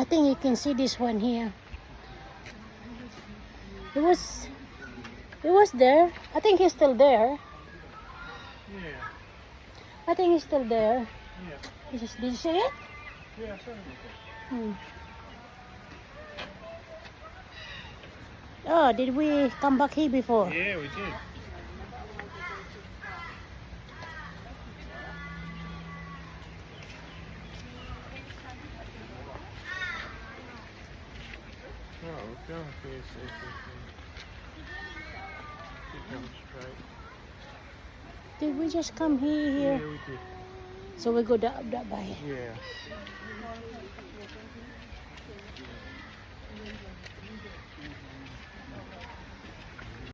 I think you can see this one here. It was there. I think he's still there. Yeah. I think he's still there. Yeah. Did you see it? Yeah, certainly. Oh, did we come back here before? Yeah, we did. Oh, we're going for your safety. Keep going straight. Did we just come here? Yeah, we did. So we go that way. Yeah.